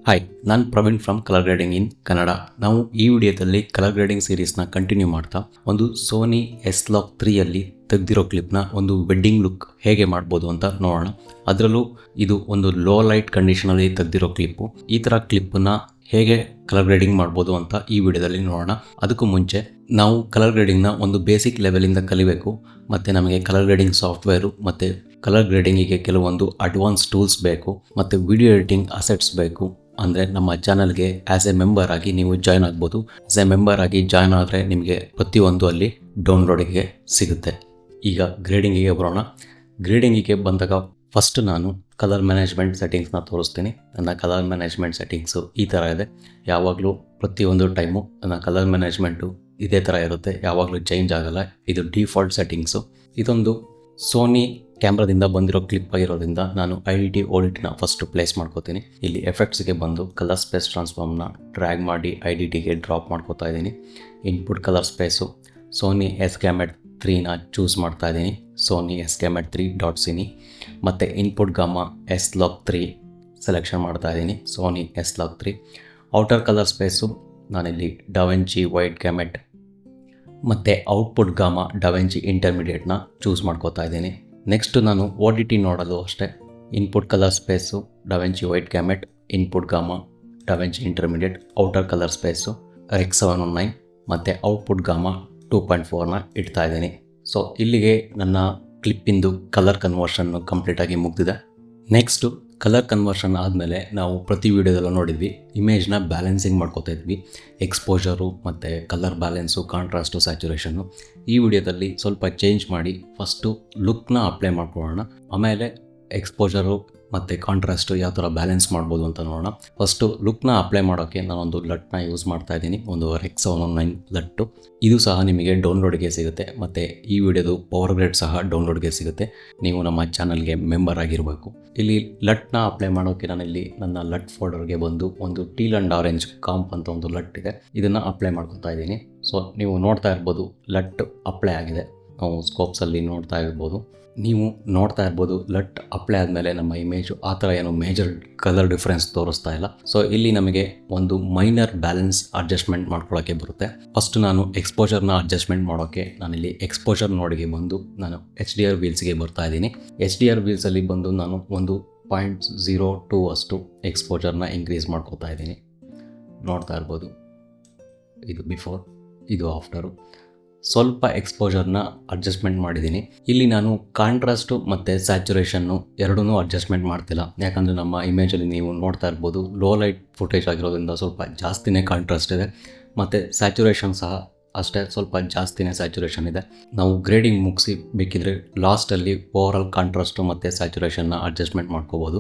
Hi, ನಾನು Praveen from colour grading ಇನ್ ಕನ್ನಡ. ನಾವು ಈ ವಿಡಿಯೋದಲ್ಲಿ ಕಲರ್ ಗ್ರೇಡಿಂಗ್ ಸೀರೀಸ್ನ ಕಂಟಿನ್ಯೂ ಮಾಡ್ತಾ ಒಂದು ಸೋನಿ S-Log 3ಯಲ್ಲಿ ತೆಗೆದಿರೋ ಕ್ಲಿಪ್ನ ಒಂದು ವೆಡ್ಡಿಂಗ್ ಲುಕ್ ಹೇಗೆ ಮಾಡ್ಬೋದು ಅಂತ ನೋಡೋಣ. ಅದರಲ್ಲೂ ಇದು ಒಂದು ಲೋ ಲೈಟ್ ಕಂಡೀಷನಲ್ಲಿ ತೆಗೆದಿರೋ ಕ್ಲಿಪ್ಪು. ಈ ಥರ ಕ್ಲಿಪ್ಪನ್ನು ಹೇಗೆ ಕಲರ್ ಗ್ರೇಡಿಂಗ್ ಮಾಡ್ಬೋದು ಅಂತ ಈ ವಿಡಿಯೋದಲ್ಲಿ ನೋಡೋಣ. ಅದಕ್ಕೂ ಮುಂಚೆ ನಾವು ಕಲರ್ ಗ್ರೇಡಿಂಗ್ನ ಒಂದು ಬೇಸಿಕ್ ಲೆವೆಲಿಂದ ಕಲಿಬೇಕು. ಮತ್ತು ನಮಗೆ ಕಲರ್ ಗ್ರೇಡಿಂಗ್ ಸಾಫ್ಟ್ವೇರು ಮತ್ತು ಕಲರ್ ಗ್ರೇಡಿಂಗಿಗೆ ಕೆಲವೊಂದು ಅಡ್ವಾನ್ಸ್ ಟೂಲ್ಸ್ ಬೇಕು ಮತ್ತು ವಿಡಿಯೋ ಎಡಿಟಿಂಗ್ ಅಸೆಟ್ಸ್ ಬೇಕು. ಅಂದರೆ ನಮ್ಮ ಚಾನಲ್ಗೆ ಆ್ಯಸ್ ಎ ಮೆಂಬರ್ ಆಗಿ ನೀವು ಜಾಯ್ನ್ ಆಗ್ಬೋದು. ಆ್ಯಸ್ ಎ ಮೆಂಬರ್ ಆಗಿ ಜಾಯ್ನ್ ಆದರೆ ನಿಮಗೆ ಪ್ರತಿಯೊಂದು ಅಲ್ಲಿ ಡೌನ್ಲೋಡಿಗೆ ಸಿಗುತ್ತೆ. ಈಗ ಗ್ರೇಡಿಂಗಿಗೆ ಬರೋಣ. ಗ್ರೇಡಿಂಗಿಗೆ ಬಂದಾಗ ಫಸ್ಟ್ ನಾನು ಕಲರ್ ಮ್ಯಾನೇಜ್ಮೆಂಟ್ ಸೆಟ್ಟಿಂಗ್ಸ್ನ ತೋರಿಸ್ತೀನಿ. ನನ್ನ ಕಲರ್ ಮ್ಯಾನೇಜ್ಮೆಂಟ್ ಸೆಟ್ಟಿಂಗ್ಸು ಈ ಥರ ಇದೆ. ಯಾವಾಗಲೂ ಪ್ರತಿಯೊಂದು ಟೈಮು ನನ್ನ ಕಲರ್ ಮ್ಯಾನೇಜ್ಮೆಂಟು ಇದೇ ಥರ ಇರುತ್ತೆ, ಯಾವಾಗಲೂ ಚೇಂಜ್ ಆಗಲ್ಲ. ಇದು ಡಿಫಾಲ್ಟ್ ಸೆಟ್ಟಿಂಗ್ಸು. ಇದೊಂದು ಸೋನಿ ಕ್ಯಾಮ್ರಾದಿಂದ ಬಂದಿರೋ ಕ್ಲಿಪ್ ಆಗಿರೋದ್ರಿಂದ ನಾನು ಐಡಿಟಿ ಓಡಿಟಿನ ಫಸ್ಟ್ ಪ್ಲೇಸ್ ಮಾಡ್ಕೋತೀನಿ. ಇಲ್ಲಿ ಎಫೆಕ್ಟ್ಸ್ಗೆ ಬಂದು ಕಲರ್ ಸ್ಪೇಸ್ ಟ್ರಾನ್ಸ್ಫಾರ್ಮ್ನ ಡ್ರ್ಯಾಗ್ ಮಾಡಿ ಐಡಿಟಿಗೆ ಡ್ರಾಪ್ ಮಾಡ್ಕೋತಾ ಇದ್ದೀನಿ. Input colour space Sony S-Gamut 3ನ ಚೂಸ್ ಮಾಡ್ತಾ ಇದ್ದೀನಿ, ಸೋನಿ S-Gamut 3.cine. ಮತ್ತು ಇನ್ಪುಟ್ ಗಾಮಾ S-Log 3 ಸೆಲೆಕ್ಷನ್ ಮಾಡ್ತಾ ಇದ್ದೀನಿ, Sony S-Log 3. Outer colour space ನಾನಿಲ್ಲಿ ಡಾವೆಂಚಿ ವೈಟ್ ಗ್ಯಾಮೆಟ್ ಮತ್ತು ಔಟ್ಪುಟ್ ಗಾಮಾ ಡಾವೆಂಚಿ ಇಂಟರ್ಮೀಡಿಯೇಟ್ನ ಚೂಸ್ ಮಾಡ್ಕೋತಾ ಇದ್ದೀನಿ. ನೆಕ್ಸ್ಟು ನಾನು ODT ನೋಡೋದು ಅಷ್ಟೇ. Input colour space DaVinci wide gamut, input gamma DaVinci intermediate, outer colour space Rec 719 ಮತ್ತು ಔಟ್ಪುಟ್ ಗಾಮಾ 2.4ನ ಇಡ್ತಾ ಇದ್ದೀನಿ. ಸೊ ಇಲ್ಲಿಗೆ ನನ್ನ ಕ್ಲಿಪ್ಪಿಂದು ಕಲರ್ ಕನ್ವರ್ಷನ್ನು ಕಂಪ್ಲೀಟಾಗಿ ಮುಗಿದಿದೆ. ನೆಕ್ಸ್ಟು ಕಲರ್ ಕನ್ವರ್ಷನ್ ಆದಮೇಲೆ ನಾವು ಪ್ರತಿ ವೀಡಿಯೋದಲ್ಲೂ ನೋಡಿದ್ವಿ, ಇಮೇಜ್ನ ಬ್ಯಾಲೆನ್ಸಿಂಗ್ ಮಾಡ್ಕೋತಾ ಇದ್ವಿ. ಎಕ್ಸ್ಪೋಜರು ಮತ್ತು ಕಲರ್ ಬ್ಯಾಲೆನ್ಸು, ಕಾಂಟ್ರಾಸ್ಟು, ಸ್ಯಾಚುರೇಷನ್ನು. ಈ ವಿಡಿಯೋದಲ್ಲಿ ಸ್ವಲ್ಪ ಚೇಂಜ್ ಮಾಡಿ ಫಸ್ಟು ಲುಕ್ನ ಅಪ್ಲೈ ಮಾಡ್ಕೊಳ್ಳೋಣ, ಆಮೇಲೆ ಎಕ್ಸ್ಪೋಜರು ಮತ್ತು ಕಾಂಟ್ರಾಸ್ಟು ಯಾವ ಥರ ಬ್ಯಾಲೆನ್ಸ್ ಮಾಡ್ಬೋದು ಅಂತ ನೋಡೋಣ. ಫಸ್ಟು ಲುಕ್ನ ಅಪ್ಲೈ ಮಾಡೋಕ್ಕೆ ನಾನೊಂದು ಲಟ್ನ ಯೂಸ್ ಮಾಡ್ತಾ ಇದ್ದೀನಿ, ಒಂದು Rec 719 ಲಟ್ಟು. ಇದು ಸಹ ನಿಮಗೆ ಡೌನ್ಲೋಡ್ಗೆ ಸಿಗುತ್ತೆ ಮತ್ತು ಈ ವಿಡಿಯೋದು ಪವರ್ ಗ್ರೇಡ್ ಸಹ ಡೌನ್ಲೋಡ್ಗೆ ಸಿಗುತ್ತೆ. ನೀವು ನಮ್ಮ ಚಾನಲ್ಗೆ ಮೆಂಬರ್ ಆಗಿರಬೇಕು. ಇಲ್ಲಿ ಲಟ್ನ ಅಪ್ಲೈ ಮಾಡೋಕ್ಕೆ ನಾನಿಲ್ಲಿ ನನ್ನ ಲಟ್ ಫೋಲ್ಡರ್ಗೆ ಬಂದು ಒಂದು ಟೀಲ್ ಆ್ಯಂಡ್ ಆರೆಂಜ್ ಕಾಂಪ್ ಅಂತ ಒಂದು ಲಟ್ ಇದೆ, ಇದನ್ನು ಅಪ್ಲೈ ಮಾಡ್ಕೊತಾ ಇದ್ದೀನಿ. ಸೊ ನೀವು ನೋಡ್ತಾ ಇರ್ಬೋದು ಲಟ್ ಅಪ್ಲೈ ಆಗಿದೆ. ನಾವು ಸ್ಕೋಪ್ಸಲ್ಲಿ ನೋಡ್ತಾ ಇರ್ಬೋದು, ನೀವು ನೋಡ್ತಾ ಇರ್ಬೋದು ಲಟ್ ಅಪ್ಲೈ ಆದಮೇಲೆ ನಮ್ಮ ಇಮೇಜು ಆ ಥರ ಏನು ಮೇಜರ್ ಕಲರ್ ಡಿಫ್ರೆನ್ಸ್ ತೋರಿಸ್ತಾ ಇಲ್ಲ. ಸೊ ಇಲ್ಲಿ ನಮಗೆ ಒಂದು ಮೈನರ್ ಬ್ಯಾಲೆನ್ಸ್ ಅಡ್ಜಸ್ಟ್ಮೆಂಟ್ ಮಾಡ್ಕೊಳ್ಳೋಕ್ಕೆ ಬರುತ್ತೆ. ಫಸ್ಟ್ ನಾನು ಎಕ್ಸ್ಪೋಜರ್ನ ಅಡ್ಜಸ್ಟ್ಮೆಂಟ್ ಮಾಡೋಕ್ಕೆ ನಾನಿಲ್ಲಿ ಎಕ್ಸ್ಪೋಜರ್ ನೋಡಿಗೆ ಬಂದು ನಾನು HDR ವೀಲ್ಸ್ಗೆ ಬರ್ತಾ ಇದ್ದೀನಿ. HDR ವೀಲ್ಸಲ್ಲಿ ಬಂದು ನಾನು ಒಂದು 0.02 ಅಷ್ಟು ಎಕ್ಸ್ಪೋಜರ್ನ ಇನ್ಕ್ರೀಸ್ ಮಾಡ್ಕೋತಾ ಇದ್ದೀನಿ. ನೋಡ್ತಾ ಇರ್ಬೋದು, ಇದು ಬಿಫೋರ್, ಇದು ಆಫ್ಟರು. ಸ್ವಲ್ಪ ಎಕ್ಸ್ಪೋಜರ್ನ ಅಡ್ಜಸ್ಟ್ಮೆಂಟ್ ಮಾಡಿದ್ದೀನಿ. ಇಲ್ಲಿ ನಾನು ಕಾಂಟ್ರಾಸ್ಟು ಮತ್ತು ಸ್ಯಾಚುರೇಷನ್ನು ಎರಡೂ ಅಡ್ಜಸ್ಟ್ಮೆಂಟ್ ಮಾಡ್ತಿಲ್ಲ, ಯಾಕಂದರೆ ನಮ್ಮ ಇಮೇಜಲ್ಲಿ ನೀವು ನೋಡ್ತಾ ಇರ್ಬೋದು ಲೋ ಲೈಟ್ ಫುಟೇಜ್ ಆಗಿರೋದ್ರಿಂದ ಸ್ವಲ್ಪ ಜಾಸ್ತಿನೇ ಕಾಂಟ್ರಾಸ್ಟ್ ಇದೆ ಮತ್ತು ಸ್ಯಾಚುರೇಷನ್ ಸಹ ಅಷ್ಟೇ, ಸ್ವಲ್ಪ ಜಾಸ್ತಿನೇ ಸ್ಯಾಚುರೇಷನ್ ಇದೆ. ನಾವು ಗ್ರೇಡಿಂಗ್ ಮುಗಿಸಿ ಬೇಕಿದ್ರೆ ಲಾಸ್ಟಲ್ಲಿ ಓವರಾಲ್ ಕಾಂಟ್ರಾಸ್ಟು ಮತ್ತು ಸ್ಯಾಚುರೇಷನ್ನ ಅಡ್ಜಸ್ಟ್ಮೆಂಟ್ ಮಾಡ್ಕೋಬೋದು.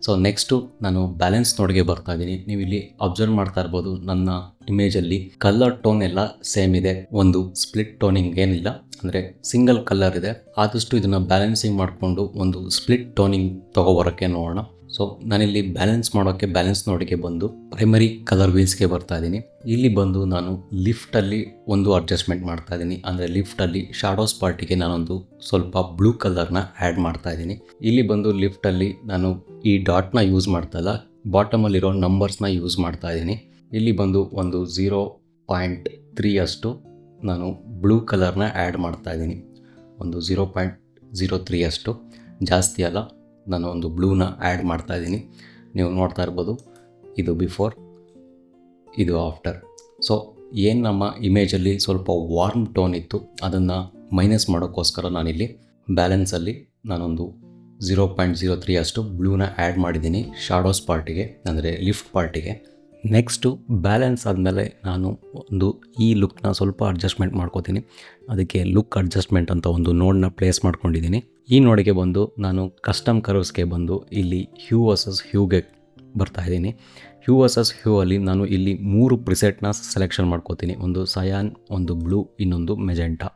ಸೊ ನೆಕ್ಸ್ಟು ನಾನು ಬ್ಯಾಲೆನ್ಸ್ ನೋಡಿಗೆ ಬರ್ತಾ ಇದ್ದೀನಿ. ನೀವು ಇಲ್ಲಿ ಅಬ್ಸರ್ವ್ ಮಾಡ್ತಾ ಇರ್ಬೋದು ನನ್ನ ಇಮೇಜಲ್ಲಿ ಕಲರ್ ಟೋನ್ ಎಲ್ಲ ಸೇಮ್ ಇದೆ, ಒಂದು ಸ್ಪ್ಲಿಟ್ ಟೋನಿಂಗ್ ಏನಿಲ್ಲ, ಅಂದರೆ ಸಿಂಗಲ್ ಕಲರ್ ಇದೆ. ಆದಷ್ಟು ಇದನ್ನು ಬ್ಯಾಲೆನ್ಸಿಂಗ್ ಮಾಡಿಕೊಂಡು ಒಂದು ಸ್ಪ್ಲಿಟ್ ಟೋನಿಂಗ್ ತೊಗೊಬರೋಕ್ಕೆ ನೋಡೋಣ. ಸೊ ನಾನಿಲ್ಲಿ ಬ್ಯಾಲೆನ್ಸ್ ಮಾಡೋಕ್ಕೆ ಬ್ಯಾಲೆನ್ಸ್ ನೋಡಿಗೆ ಬಂದು ಪ್ರೈಮರಿ ಕಲರ್ ವೀಲ್ಸ್ಗೆ ಬರ್ತಾ ಇದ್ದೀನಿ. ಇಲ್ಲಿ ಬಂದು ನಾನು ಲಿಫ್ಟಲ್ಲಿ ಒಂದು ಅಡ್ಜಸ್ಟ್ಮೆಂಟ್ ಮಾಡ್ತಾ ಇದ್ದೀನಿ, ಅಂದರೆ ಲಿಫ್ಟಲ್ಲಿ ಶಾಡೋಸ್ ಪಾರ್ಟಿಗೆ ನಾನೊಂದು ಸ್ವಲ್ಪ ಬ್ಲೂ ಕಲರ್ನ ಆ್ಯಡ್ ಮಾಡ್ತಾ ಇದ್ದೀನಿ. ಇಲ್ಲಿ ಬಂದು ಲಿಫ್ಟಲ್ಲಿ ನಾನು ಈ ಡಾಟ್ನ ಯೂಸ್ ಮಾಡ್ತಾ ಇಲ್ಲ, ಬಾಟಮಲ್ಲಿರೋ ನಂಬರ್ಸ್ನ ಯೂಸ್ ಮಾಡ್ತಾ ಇದ್ದೀನಿ. ಇಲ್ಲಿ ಬಂದು ಒಂದು 0.3 ಅಷ್ಟು ನಾನು ಬ್ಲೂ ಕಲರ್ನ ಆ್ಯಡ್ ಮಾಡ್ತಾ ಇದ್ದೀನಿ, ಒಂದು 0.03 ಅಷ್ಟು, ಜಾಸ್ತಿ ಅಲ್ಲ. ನಾನು ಒಂದು ಬ್ಲೂನ ಆ್ಯಡ್ ಮಾಡ್ತಾ ಇದ್ದೀನಿ. ನೀವು ನೋಡ್ತಾ ಇರ್ಬೋದು, ಇದು ಬಿಫೋರ್, ಇದು ಆಫ್ಟರ್. ಸೊ ಏನು ನಮ್ಮ ಇಮೇಜಲ್ಲಿ ಸ್ವಲ್ಪ ವಾರ್ಮ್ ಟೋನ್ ಇತ್ತು ಅದನ್ನು ಮೈನಸ್ ಮಾಡೋಕ್ಕೋಸ್ಕರ ನಾನಿಲ್ಲಿ ಬ್ಯಾಲೆನ್ಸಲ್ಲಿ ನಾನೊಂದು 0.03 ಅಷ್ಟು ಬ್ಲೂನ ಆ್ಯಡ್ ಮಾಡಿದ್ದೀನಿ ಶಾಡೋಸ್ ಪಾರ್ಟಿಗೆ, ಅಂದರೆ ಲಿಫ್ಟ್ ಪಾರ್ಟಿಗೆ. ನೆಕ್ಸ್ಟು ಬ್ಯಾಲೆನ್ಸ್ ಆದಮೇಲೆ ನಾನು ಒಂದು ಈ ಲುಕ್ನ ಸ್ವಲ್ಪ ಅಡ್ಜಸ್ಟ್ಮೆಂಟ್ ಮಾಡ್ಕೋತೀನಿ. ಅದಕ್ಕೆ ಲುಕ್ ಅಡ್ಜಸ್ಟ್ಮೆಂಟ್ ಅಂತ ಒಂದು ನೋಡ್ನ ಪ್ಲೇಸ್ ಮಾಡ್ಕೊಂಡಿದ್ದೀನಿ. ಈ ನೋಡಿಗೆ ಬಂದು ನಾನು ಕಸ್ಟಮ್ ಕರ್ವ್ಸ್ಗೆ ಬಂದು ಇಲ್ಲಿ ಹ್ಯೂ ವರ್ಸಸ್ ಹ್ಯೂಗೆ ಬರ್ತಾ ಇದ್ದೀನಿ. ಹ್ಯೂ ವರ್ಸಸ್ ಹ್ಯೂ ಅಲ್ಲಿ ನಾನು ಇಲ್ಲಿ 3 ಪ್ರಿಸೆಟ್ನ ಸೆಲೆಕ್ಷನ್ ಮಾಡ್ಕೋತೀನಿ, ಒಂದು ಸಯಾನ್, ಒಂದು ಬ್ಲೂ, ಇನ್ನೊಂದು ಮೆಜೆಂಟಾ.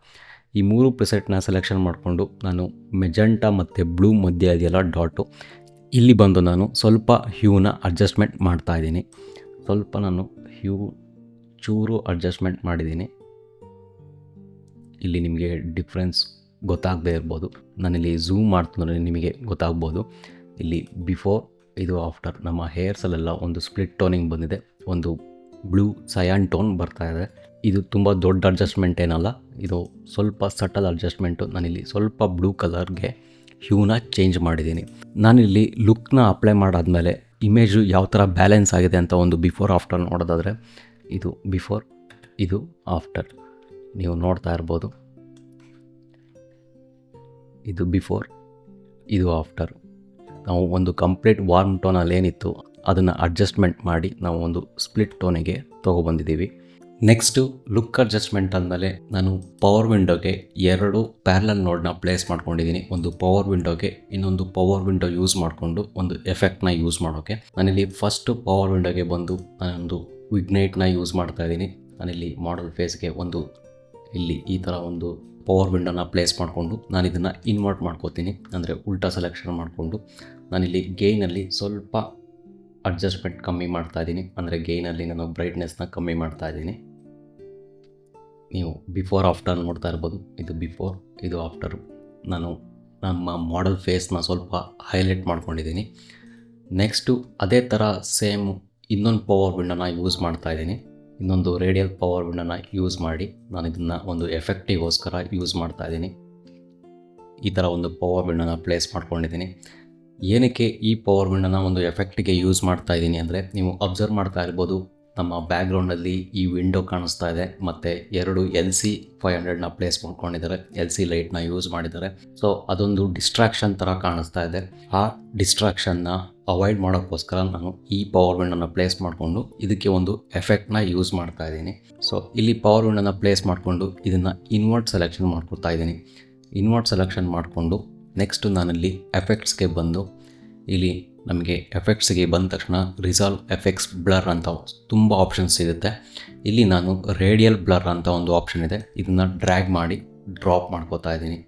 ಈ 3 ಪ್ರಿಸೆಟ್ನ ಸೆಲೆಕ್ಷನ್ ಮಾಡಿಕೊಂಡು ನಾನು ಮೆಜೆಂಟಾ ಮತ್ತು ಬ್ಲೂ ಮಧ್ಯೆ ಇದೆಯಲ್ಲ ಡಾಟು, ಇಲ್ಲಿ ಬಂದು ನಾನು ಸ್ವಲ್ಪ ಹ್ಯೂನ ಅಡ್ಜಸ್ಟ್ಮೆಂಟ್ ಮಾಡ್ತಾ ಇದ್ದೀನಿ. ಸ್ವಲ್ಪ ನಾನು ಹ್ಯೂ ಚೂರು ಅಡ್ಜಸ್ಟ್ಮೆಂಟ್ ಮಾಡಿದ್ದೀನಿ. ಇಲ್ಲಿ ನಿಮಗೆ ಡಿಫ್ರೆನ್ಸ್ ಗೊತ್ತಾಗದೇ ಇರ್ಬೋದು, ನಾನಿಲ್ಲಿ ಝೂಮ್ ಮಾಡ್ತಂದ್ರೆ ನಿಮಗೆ ಗೊತ್ತಾಗ್ಬೋದು. ಇಲ್ಲಿ ಬಿಫೋರ್ ಇದು ಆಫ್ಟರ್. ನಮ್ಮ ಹೇರ್ಸಲ್ಲೆಲ್ಲ ಒಂದು ಸ್ಪ್ಲಿಟ್ ಟೋನಿಂಗ್ ಬಂದಿದೆ, ಒಂದು ಬ್ಲೂ ಸಯಾನ್ ಟೋನ್ ಬರ್ತಾ ಇದೆ. ಇದು ತುಂಬ ದೊಡ್ಡ ಅಡ್ಜಸ್ಟ್ಮೆಂಟ್ ಏನಲ್ಲ, ಇದು ಸ್ವಲ್ಪ ಸಟಲ್ ಅಡ್ಜಸ್ಟ್ಮೆಂಟು. ನಾನಿಲ್ಲಿ ಸ್ವಲ್ಪ ಬ್ಲೂ ಕಲರ್ಗೆ ಹ್ಯೂನ ಚೇಂಜ್ ಮಾಡಿದ್ದೀನಿ. ನಾನಿಲ್ಲಿ ಲುಕ್ನ ಅಪ್ಲೈ ಮಾಡಾದಮೇಲೆ ಇಮೇಜು ಯಾವ ಥರ ಬ್ಯಾಲೆನ್ಸ್ ಆಗಿದೆ ಅಂತ ಒಂದು ಬಿಫೋರ್ ಆಫ್ಟರ್ ನೋಡೋದಾದರೆ, ಇದು ಬಿಫೋರ್, ಇದು ಆಫ್ಟರ್ ನೀವು ನೋಡ್ತಾ ಇರ್ಬೋದು. ಇದು ಬಿಫೋರ್, ಇದು ಆಫ್ಟರ್. ನಾವು ಒಂದು ಕಂಪ್ಲೀಟ್ ವಾರ್ಮ್ ಟೋನಲ್ಲಿ ಏನಿತ್ತು ಅದನ್ನು ಅಡ್ಜಸ್ಟ್ಮೆಂಟ್ ಮಾಡಿ ನಾವು ಒಂದು ಸ್ಪ್ಲಿಟ್ ಟೋನಿಗೆ ತೊಗೊಬಂದಿದ್ದೀವಿ. ನೆಕ್ಸ್ಟು ಲುಕ್ ಅಡ್ಜಸ್ಟ್ಮೆಂಟ್ ಆದಮೇಲೆ ನಾನು ಪವರ್ ವಿಂಡೋಗೆ 2 ಪ್ಯಾರಲಲ್ ನೋಡ್ನ ಪ್ಲೇಸ್ ಮಾಡ್ಕೊಂಡಿದ್ದೀನಿ. ಒಂದು ಪವರ್ ವಿಂಡೋಗೆ, ಇನ್ನೊಂದು ಪವರ್ ವಿಂಡೋ ಯೂಸ್ ಮಾಡಿಕೊಂಡು ಒಂದು ಎಫೆಕ್ಟ್ನ ಯೂಸ್ ಮಾಡೋಕ್ಕೆ. ನಾನಿಲ್ಲಿ ಫಸ್ಟು ಪವರ್ ವಿಂಡೋಗೆ ಬಂದು ನಾನೊಂದು ವಿಗ್ನೈಟ್ನ ಯೂಸ್ ಮಾಡ್ತಾ ಇದ್ದೀನಿ. ನಾನಿಲ್ಲಿ ಮಾಡಲ್ ಫೇಸ್ಗೆ ಒಂದು ಇಲ್ಲಿ ಈ ಥರ ಒಂದು ಪವರ್ ವಿಂಡೋನ ಪ್ಲೇಸ್ ಮಾಡಿಕೊಂಡು ನಾನು ಇದನ್ನು ಇನ್ವರ್ಟ್ ಮಾಡ್ಕೋತೀನಿ, ಅಂದರೆ ಉಲ್ಟಾ ಸೆಲೆಕ್ಷನ್ ಮಾಡಿಕೊಂಡು ನಾನಿಲ್ಲಿ ಗೇಯ್ನಲ್ಲಿ ಸ್ವಲ್ಪ ಅಡ್ಜಸ್ಟ್ಮೆಂಟ್ ಕಮ್ಮಿ ಮಾಡ್ತಾ ಇದ್ದೀನಿ, ಅಂದರೆ ಗೇಯ್ನಲ್ಲಿ ನಾನು ಬ್ರೈಟ್ನೆಸ್ನ ಕಮ್ಮಿ ಮಾಡ್ತಾ ಇದ್ದೀನಿ. ನೀವು ಬಿಫೋರ್ ಆಫ್ಟರ್ ನೋಡ್ತಾ ಇರ್ಬೋದು. ಇದು ಬಿಫೋರ್, ಇದು ಆಫ್ಟರು. ನಾನು ನಮ್ಮ ಮಾಡಲ್ ಫೇಸ್ನ ಸ್ವಲ್ಪ ಹೈಲೈಟ್ ಮಾಡ್ಕೊಂಡಿದ್ದೀನಿ. ನೆಕ್ಸ್ಟು ಅದೇ ಥರ ಸೇಮ್ ಇನ್ನೊಂದು ಪವರ್ ವಿಂಡೋನ ಯೂಸ್ ಮಾಡ್ತಾ ಇದ್ದೀನಿ. ಇನ್ನೊಂದು ರೇಡಿಯಲ್ ಪವರ್ ವಿಂಡೋನ ಯೂಸ್ ಮಾಡಿ ನಾನು ಇದನ್ನು ಒಂದು ಎಫೆಕ್ಟಿಗೋಸ್ಕರ ಯೂಸ್ ಮಾಡ್ತಾ ಇದ್ದೀನಿ. ಈ ಥರ ಒಂದು ಪವರ್ ವಿಂಡೋನ ಪ್ಲೇಸ್ ಮಾಡ್ಕೊಂಡಿದ್ದೀನಿ. ಏನಕ್ಕೆ ಈ ಪವರ್ ವಿಂಡೋನ ಒಂದು ಎಫೆಕ್ಟಿಗೆ ಯೂಸ್ ಮಾಡ್ತಾ ಇದ್ದೀನಿ ಅಂದರೆ, ನೀವು ಅಬ್ಸರ್ವ್ ಮಾಡ್ತಾ ಇರ್ಬೋದು ನಮ್ಮ ಬ್ಯಾಕ್ಗ್ರೌಂಡಲ್ಲಿ ಈ ವಿಂಡೋ ಕಾಣಿಸ್ತಾ ಇದೆ, ಮತ್ತು 2 LC500ನ ಪ್ಲೇಸ್ ಮಾಡ್ಕೊಂಡಿದ್ದಾರೆ, LC ಲೈಟ್ನ ಯೂಸ್ ಮಾಡಿದ್ದಾರೆ. ಸೊ ಅದೊಂದು ಡಿಸ್ಟ್ರಾಕ್ಷನ್ ಥರ ಕಾಣಿಸ್ತಾ ಇದೆ. ಆ ಡಿಸ್ಟ್ರಾಕ್ಷನ್ನ ಅವಾಯ್ಡ್ ಮಾಡೋಕ್ಕೋಸ್ಕರ ನಾನು ಈ ಪವರ್ ವಿಂಡೋನ ಪ್ಲೇಸ್ ಮಾಡಿಕೊಂಡು ಇದಕ್ಕೆ ಒಂದು ಎಫೆಕ್ಟ್ನ ಯೂಸ್ ಮಾಡ್ತಾ ಇದ್ದೀನಿ. ಸೊ ಇಲ್ಲಿ ಪವರ್ ವಿಂಡೋನ ಪ್ಲೇಸ್ ಮಾಡಿಕೊಂಡು ಇದನ್ನು ಇನ್ವರ್ಟ್ ಸೆಲೆಕ್ಷನ್ ಮಾಡ್ಕೊತಾ ಇದ್ದೀನಿ. ಇನ್ವರ್ಟ್ ಸೆಲೆಕ್ಷನ್ ಮಾಡಿಕೊಂಡು ನೆಕ್ಸ್ಟು ನಾನಲ್ಲಿ ಎಫೆಕ್ಟ್ಸ್ಗೆ ಬಂದು, ಇಲ್ಲಿ ನಮಗೆ ಎಫೆಕ್ಟ್ಸ್ಗೆ ಬಂದ ತಕ್ಷಣ ರಿಸಾಲ್ವ್ ಎಫೆಕ್ಟ್ಸ್ ಬ್ಲರ್ ಅಂತ ತುಂಬ ಆಪ್ಷನ್ಸ್ ಸಿಗುತ್ತೆ. ಇಲ್ಲಿ ನಾನು ರೇಡಿಯಲ್ ಬ್ಲರ್ ಅಂತ ಒಂದು ಆಪ್ಷನ್ ಇದೆ, ಇದನ್ನು ಡ್ರ್ಯಾಗ್ ಮಾಡಿ ಡ್ರಾಪ್ ಮಾಡ್ಕೋತಾ ಇದ್ದೀನಿ.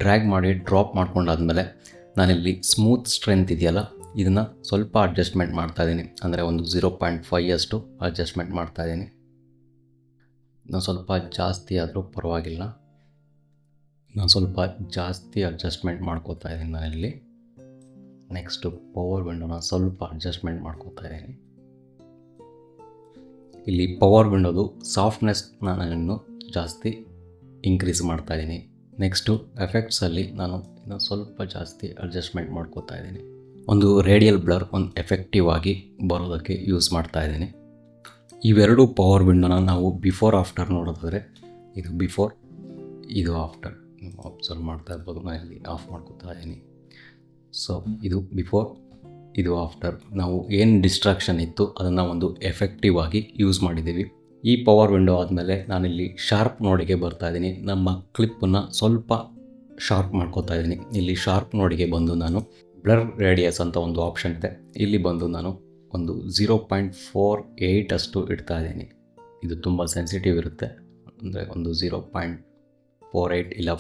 ಡ್ರ್ಯಾಗ್ ಮಾಡಿ ಡ್ರಾಪ್ ಮಾಡ್ಕೊಂಡಾದ್ಮೇಲೆ ನಾನಿಲ್ಲಿ ಸ್ಮೂತ್ ಸ್ಟ್ರೆಂತ್ ಇದೆಯಲ್ಲ, ಇದನ್ನು ಸ್ವಲ್ಪ ಅಡ್ಜಸ್ಟ್ಮೆಂಟ್ ಮಾಡ್ತಾ ಇದ್ದೀನಿ, ಅಂದರೆ ಒಂದು 0.5 ಅಷ್ಟು ಅಡ್ಜಸ್ಟ್ಮೆಂಟ್ ಮಾಡ್ತಾ ಇದ್ದೀನಿ. ನಾನು ಸ್ವಲ್ಪ ಜಾಸ್ತಿ ಆದರೂ ಪರವಾಗಿಲ್ಲ, ನಾನು ಸ್ವಲ್ಪ ಜಾಸ್ತಿ ಅಡ್ಜಸ್ಟ್ಮೆಂಟ್ ಮಾಡ್ಕೋತಾ ಇದ್ದೀನಿ ನಾನಿಲ್ಲಿ. ನೆಕ್ಸ್ಟು ಪವರ್ ವಿಂಡೋನ ಸ್ವಲ್ಪ ಅಡ್ಜಸ್ಟ್ಮೆಂಟ್ ಮಾಡ್ಕೋತಾ ಇದ್ದೀನಿ. ಇಲ್ಲಿ ಪವರ್ ವಿಂಡೋದು ಸಾಫ್ಟ್ನೆಸ್ನ ನಾನು ಜಾಸ್ತಿ ಇನ್ಕ್ರೀಸ್ ಮಾಡ್ತಾ ಇದ್ದೀನಿ. ನೆಕ್ಸ್ಟು ಎಫೆಕ್ಟ್ಸಲ್ಲಿ ನಾನು ಇನ್ನೂ ಸ್ವಲ್ಪ ಜಾಸ್ತಿ ಅಡ್ಜಸ್ಟ್ಮೆಂಟ್ ಮಾಡ್ಕೋತಾ ಇದ್ದೀನಿ. ಒಂದು ರೇಡಿಯಲ್ ಬ್ಲರ್ ಒಂದು ಎಫೆಕ್ಟಿವ್ ಆಗಿ ಬರೋದಕ್ಕೆ ಯೂಸ್ ಮಾಡ್ತಾ ಇದ್ದೀನಿ. ಇವೆರಡು ಪವರ್ ವಿಂಡೋನ ನಾವು ಬಿಫೋರ್ ಆಫ್ಟರ್ ನೋಡೋದಾದರೆ, ಇದು ಬಿಫೋರ್, ಇದು ಆಫ್ಟರ್. ನೀವು ಅಬ್ಸರ್ವ್ ಮಾಡ್ತಾ ಇರ್ಬೋದು, ನಾನು ಇಲ್ಲಿ ಆಫ್ ಮಾಡ್ಕೋತಾ ಇದ್ದೀನಿ. ಸೊ ಇದು ಬಿಫೋರ್, ಇದು ಆಫ್ಟರ್. ನಾವು ಏನು ಡಿಸ್ಟ್ರಾಕ್ಷನ್ ಇತ್ತು ಅದನ್ನು ಒಂದು ಎಫೆಕ್ಟಿವ್ ಆಗಿ ಯೂಸ್ ಮಾಡಿದ್ದೀವಿ. ಈ ಪವರ್ ವಿಂಡೋ ಆದಮೇಲೆ ನಾನಿಲ್ಲಿ ಶಾರ್ಪ್ ನೋಡಿಗೆ ಬರ್ತಾ ಇದ್ದೀನಿ. ನಮ್ಮ ಕ್ಲಿಪ್ಪನ್ನು ಸ್ವಲ್ಪ ಶಾರ್ಪ್ ಮಾಡ್ಕೋತಾ ಇದ್ದೀನಿ. ಇಲ್ಲಿ ಶಾರ್ಪ್ ನೋಡಿಗೆ ಬಂದು ನಾನು ಬ್ಲರ್ ರೇಡಿಯಸ್ ಅಂತ ಒಂದು ಆಪ್ಷನ್ ಇದೆ, ಇಲ್ಲಿ ಬಂದು ನಾನು ಒಂದು 0.48 ಅಷ್ಟು ಇಡ್ತಾ ಇದ್ದೀನಿ. ಇದು ತುಂಬ ಸೆನ್ಸಿಟಿವ್ ಇರುತ್ತೆ, ಅಂದರೆ ಒಂದು 0.48 ಇಲ್ಲ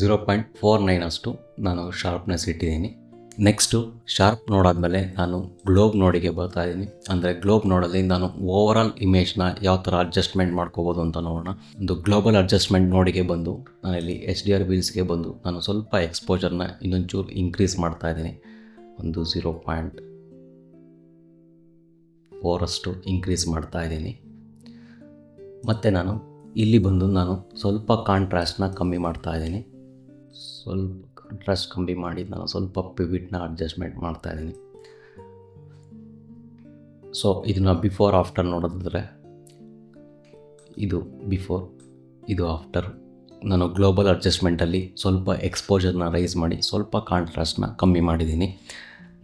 0.49 ಅಷ್ಟು ನಾನು ಶಾರ್ಪ್ನೆಸ್ ಇಟ್ಟಿದ್ದೀನಿ. ನೆಕ್ಸ್ಟು ಶಾರ್ಪ್ ನೋಡಾದಮೇಲೆ ನಾನು ಗ್ಲೋಬ್ ನೋಡಿಗೆ ಬರ್ತಾ ಇದ್ದೀನಿ. ಅಂದರೆ ಗ್ಲೋಬ್ ನೋಡಲ್ಲಿ ನಾನು ಓವರಾಲ್ ಇಮೇಜ್ನ ಯಾವ ಥರ ಅಡ್ಜಸ್ಟ್ಮೆಂಟ್ ಮಾಡ್ಕೋಬೋದು ಅಂತ ನೋಡೋಣ. ಒಂದು ಗ್ಲೋಬಲ್ ಅಡ್ಜಸ್ಟ್ಮೆಂಟ್ ನೋಡಿಗೆ ಬಂದು ನಾನಿಲ್ಲಿ HDR ವೀಲ್ಸ್ಗೆ ಬಂದು ನಾನು ಸ್ವಲ್ಪ ಎಕ್ಸ್ಪೋಜರ್ನ ಇನ್ನೊಂಚೂರು ಇನ್ಕ್ರೀಸ್ ಮಾಡ್ತಾ ಇದ್ದೀನಿ. ಒಂದು 0.4 ಅಷ್ಟು ಇನ್ಕ್ರೀಸ್ ಮಾಡ್ತಾ ಇದ್ದೀನಿ. ಮತ್ತು ನಾನು ಇಲ್ಲಿ ಬಂದು ನಾನು ಸ್ವಲ್ಪ ಕಾಂಟ್ರಾಸ್ಟ್ನ ಕಮ್ಮಿ ಮಾಡ್ತಾ ಇದ್ದೀನಿ. ಸ್ವಲ್ಪ ಕಾಂಟ್ರಾಸ್ಟ್ ಕಮ್ಮಿ ಮಾಡಿ ನಾನು ಸ್ವಲ್ಪ ಪಿವಿಟ್ನ ಅಡ್ಜಸ್ಟ್ಮೆಂಟ್ ಮಾಡ್ತಾ ಇದ್ದೀನಿ. ಸೊ ಇದನ್ನು ಬಿಫೋರ್ ಆಫ್ಟರ್ ನೋಡೋದಾದರೆ, ಇದು ಬಿಫೋರ್, ಇದು ಆಫ್ಟರ್. ನಾನು ಗ್ಲೋಬಲ್ ಅಡ್ಜಸ್ಟ್ಮೆಂಟಲ್ಲಿ ಸ್ವಲ್ಪ ಎಕ್ಸ್ಪೋಜರ್ನ ರೈಸ್ ಮಾಡಿ ಸ್ವಲ್ಪ ಕಾಂಟ್ರಾಸ್ಟ್ನ ಕಮ್ಮಿ ಮಾಡಿದ್ದೀನಿ.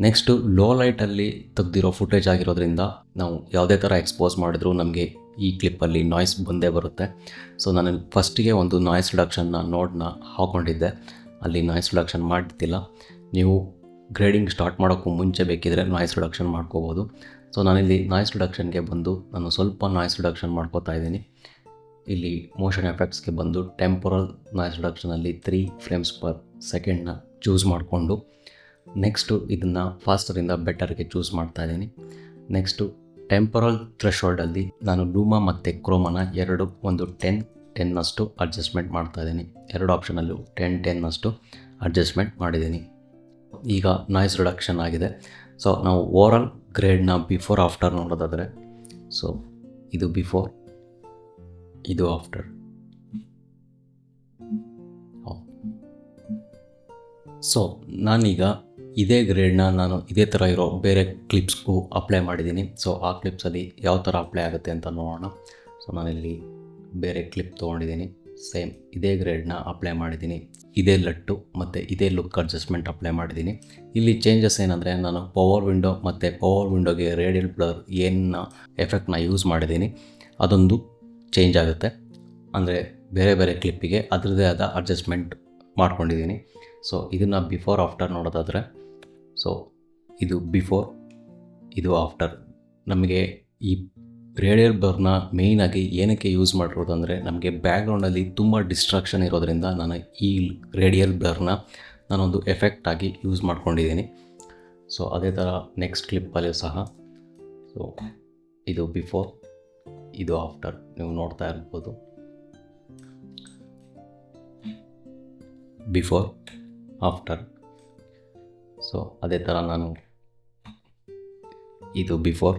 ನೆಕ್ಸ್ಟು ಲೋ ಲೈಟಲ್ಲಿ ತೆಗ್ದಿರೋ ಫುಟೇಜ್ ಆಗಿರೋದ್ರಿಂದ ನಾವು ಯಾವುದೇ ಥರ ಎಕ್ಸ್ಪೋಸ್ ಮಾಡಿದ್ರೂ ನಮಗೆ ಈ ಕ್ಲಿಪ್ಪಲ್ಲಿ ನಾಯ್ಸ್ ಬಂದೇ ಬರುತ್ತೆ. ಸೊ ನಾನು ಫಸ್ಟಿಗೆ ಒಂದು ನಾಯ್ಸ್ ರಿಡಕ್ಷನ್ನ ನೋಡ್ನ ಹಾಕ್ಕೊಂಡಿದ್ದೆ, ಅಲ್ಲಿ ನಾಯ್ಸ್ ರಿಡಕ್ಷನ್ ಮಾಡ್ತಿಲ್ಲ. ನೀವು ಗ್ರೇಡಿಂಗ್ ಸ್ಟಾರ್ಟ್ ಮಾಡೋಕ್ಕೂ ಮುಂಚೆ ಬೇಕಿದ್ರೆ ನಾಯ್ಸ್ ರಿಡಕ್ಷನ್ ಮಾಡ್ಕೋಬೋದು. ಸೊ ನಾನಿಲ್ಲಿ ನಾಯ್ಸ್ ರಿಡಕ್ಷನ್ಗೆ ಬಂದು ನಾನು ಸ್ವಲ್ಪ ನಾಯ್ಸ್ ರಿಡಕ್ಷನ್ ಮಾಡ್ಕೋತಾ ಇದ್ದೀನಿ. ಇಲ್ಲಿ ಮೋಷನ್ ಎಫೆಕ್ಟ್ಸ್ಗೆ ಬಂದು ಟೆಂಪೊರಲ್ ನಾಯ್ಸ್ ರಿಡಕ್ಷನಲ್ಲಿ 3 frames per second ಚೂಸ್ ಮಾಡಿಕೊಂಡು ನೆಕ್ಸ್ಟು ಇದನ್ನು ಫಾಸ್ಟರಿಂದ ಬೆಟರ್ಗೆ ಚೂಸ್ ಮಾಡ್ತಾ ಇದ್ದೀನಿ. ನೆಕ್ಸ್ಟು ಟೆಂಪೊರಲ್ ಥ್ರೆಶೋಲ್ಡಲ್ಲಿ ನಾನು ಲೂಮಾ ಮತ್ತು ಕ್ರೋಮನ ಒಂದು 10 ಅಷ್ಟು ಅಡ್ಜಸ್ಟ್ಮೆಂಟ್ ಮಾಡ್ತಾ ಇದ್ದೀನಿ. ಎರಡು ಆಪ್ಷನಲ್ಲೂ 10 ಅಷ್ಟು ಅಡ್ಜಸ್ಟ್ಮೆಂಟ್ ಮಾಡಿದ್ದೀನಿ. ಈಗ ನಾಯ್ಸ್ ರಿಡಕ್ಷನ್ ಆಗಿದೆ. ಸೊ ನಾವು ಓವರಾಲ್ ಗ್ರೇಡ್ನ ಬಿಫೋರ್ ಆಫ್ಟರ್ ನೋಡೋದಾದರೆ, ಸೊ ಇದು ಬಿಫೋರ್, ಇದು ಆಫ್ಟರ್. ಸೊ ನಾನೀಗ ಇದೇ ಗ್ರೇಡ್ನ ನಾನು ಇದೇ ಥರ ಇರೋ ಬೇರೆ ಕ್ಲಿಪ್ಸ್ಗೂ ಅಪ್ಲೈ ಮಾಡಿದ್ದೀನಿ. ಸೊ ಆ ಕ್ಲಿಪ್ಸಲ್ಲಿ ಯಾವ ಥರ ಅಪ್ಲೈ ಆಗುತ್ತೆ ಅಂತ ನೋಡೋಣ. ಸೊ ನಾನಿಲ್ಲಿ ಬೇರೆ ಕ್ಲಿಪ್ ತೊಗೊಂಡಿದ್ದೀನಿ, ಸೇಮ್ ಇದೇ ಗ್ರೇಡ್ನ ಅಪ್ಲೈ ಮಾಡಿದ್ದೀನಿ, ಇದೇ ಲಟ್ಟು ಮತ್ತು ಇದೇ ಲುಕ್ ಅಡ್ಜಸ್ಟ್ಮೆಂಟ್ ಅಪ್ಲೈ ಮಾಡಿದ್ದೀನಿ. ಇಲ್ಲಿ ಚೇಂಜಸ್ ಏನಂದರೆ, ನಾನು ಪವರ್ ವಿಂಡೋ ಮತ್ತು ಪವರ್ ವಿಂಡೋಗೆ ರೇಡಿಯಲ್ ಬ್ಲರ್ ಏನು ಎಫೆಕ್ಟ್ನ ಯೂಸ್ ಮಾಡಿದ್ದೀನಿ ಅದೊಂದು ಚೇಂಜ್ ಆಗುತ್ತೆ. ಅಂದರೆ ಬೇರೆ ಬೇರೆ ಕ್ಲಿಪ್ಪಿಗೆ ಅದರದ್ದೇ ಆದ ಅಡ್ಜಸ್ಟ್ಮೆಂಟ್ ಮಾಡ್ಕೊಂಡಿದ್ದೀನಿ. ಸೊ ಇದನ್ನು ಬಿಫೋರ್ ಆಫ್ಟರ್ ನೋಡೋದಾದರೆ, ಸೊ ಇದು ಬಿಫೋರ್, ಇದು ಆಫ್ಟರ್. ನಮಗೆ ಈ ರೇಡಿಯಲ್ ಬ್ಲರ್ನ ಮೇಯ್ನಾಗಿ ಏನಕ್ಕೆ ಯೂಸ್ ಮಾಡಿರೋದು ಅಂದರೆ, ನಮಗೆ ಬ್ಯಾಕ್ಗ್ರೌಂಡಲ್ಲಿ ತುಂಬ ಡಿಸ್ಟ್ರಾಕ್ಷನ್ ಇರೋದ್ರಿಂದ ನಾನು ಈ ರೇಡಿಯಲ್ ಬ್ಲರ್ನ ನಾನೊಂದು ಎಫೆಕ್ಟಾಗಿ ಯೂಸ್ ಮಾಡ್ಕೊಂಡಿದ್ದೀನಿ. ಸೊ ಅದೇ ಥರ ನೆಕ್ಸ್ಟ್ ಕ್ಲಿಪ್ಪಲ್ಲಿ ಸಹ, ಸೊ ಇದು ಬಿಫೋರ್, ಇದು ಆಫ್ಟರ್ ನೀವು ನೋಡ್ತಾ ಇರ್ಬೋದು. Before, after. ಸೊ ಅದೇ ಥರ ನಾನು ಇದು ಬಿಫೋರ್,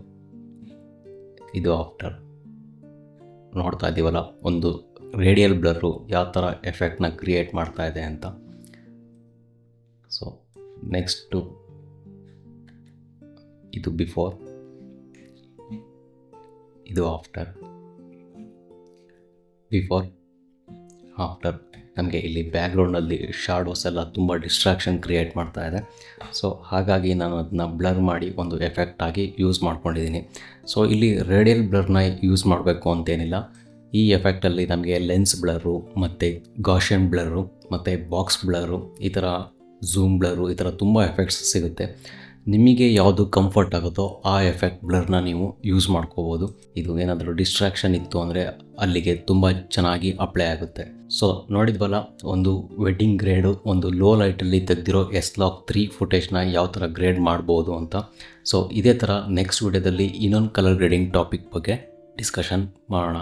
ಇದು ಆಫ್ಟರ್ ನೋಡ್ತಾ ಇದ್ದೀವಲ್ಲ, ಒಂದು ರೇಡಿಯಲ್ ಬ್ಲರು ಯಾವ ಥರ ಎಫೆಕ್ಟ್ನ ಕ್ರಿಯೇಟ್ ಮಾಡ್ತಾ ಇದೆ ಅಂತ. ಸೊ ನೆಕ್ಸ್ಟು ಇದು ಬಿಫೋರ್, ಇದು ಆಫ್ಟರ್. Before, after. ನಮಗೆ ಇಲ್ಲಿ ಬ್ಯಾಕ್ಗ್ರೌಂಡಲ್ಲಿ ಶಾಡೋಸ್ ಎಲ್ಲ ತುಂಬ ಡಿಸ್ಟ್ರಾಕ್ಷನ್ ಕ್ರಿಯೇಟ್ ಮಾಡ್ತಾ ಇದೆ. ಸೊ ಹಾಗಾಗಿ ನಾನು ಅದನ್ನ ಬ್ಲರ್ ಮಾಡಿ ಒಂದು ಎಫೆಕ್ಟಾಗಿ ಯೂಸ್ ಮಾಡ್ಕೊಂಡಿದ್ದೀನಿ. ಸೊ ಇಲ್ಲಿ ರೇಡಿಯಲ್ ಬ್ಲರ್ನ ಯೂಸ್ ಮಾಡಬೇಕು ಅಂತೇನಿಲ್ಲ. ಈ ಎಫೆಕ್ಟಲ್ಲಿ ನಮಗೆ ಲೆನ್ಸ್ ಬ್ಲರು ಮತ್ತು ಗಾಷಿಯನ್ ಬ್ಲರು ಮತ್ತು ಬಾಕ್ಸ್ ಬ್ಲರು, ಈ ಥರ ಝೂಮ್ ಬ್ಲರು, ಈ ಥರ ತುಂಬ ಎಫೆಕ್ಟ್ಸ್ ಸಿಗುತ್ತೆ. ನಿಮಗೆ ಯಾವುದು ಕಂಫರ್ಟ್ ಆಗುತ್ತೋ ಆ ಎಫೆಕ್ಟ್ ಬ್ಲರ್ನ ನೀವು ಯೂಸ್ ಮಾಡ್ಕೋಬೋದು. ಇದು ಏನಾದರೂ ಡಿಸ್ಟ್ರಾಕ್ಷನ್ ಇತ್ತು ಅಂದರೆ ಅಲ್ಲಿಗೆ ತುಂಬ ಚೆನ್ನಾಗಿ ಅಪ್ಲೈ ಆಗುತ್ತೆ. ಸೊ ನೋಡಿದ್ವಲ್ಲ, ಒಂದು ವೆಡ್ಡಿಂಗ್ ಗ್ರೇಡು ಒಂದು ಲೋ ಲೈಟಲ್ಲಿ ತೆಗೆದಿರೋ S-Log3 ಫುಟೇಜ್ನ ಯಾವ ಥರ ಗ್ರೇಡ್ ಮಾಡ್ಬೋದು ಅಂತ. ಸೊ ಇದೇ ಥರ ನೆಕ್ಸ್ಟ್ ವಿಡಿಯೋದಲ್ಲಿ ಇನ್ನೊಂದು ಕಲರ್ ಗ್ರೇಡಿಂಗ್ ಟಾಪಿಕ್ ಬಗ್ಗೆ ಡಿಸ್ಕಷನ್ ಮಾಡೋಣ.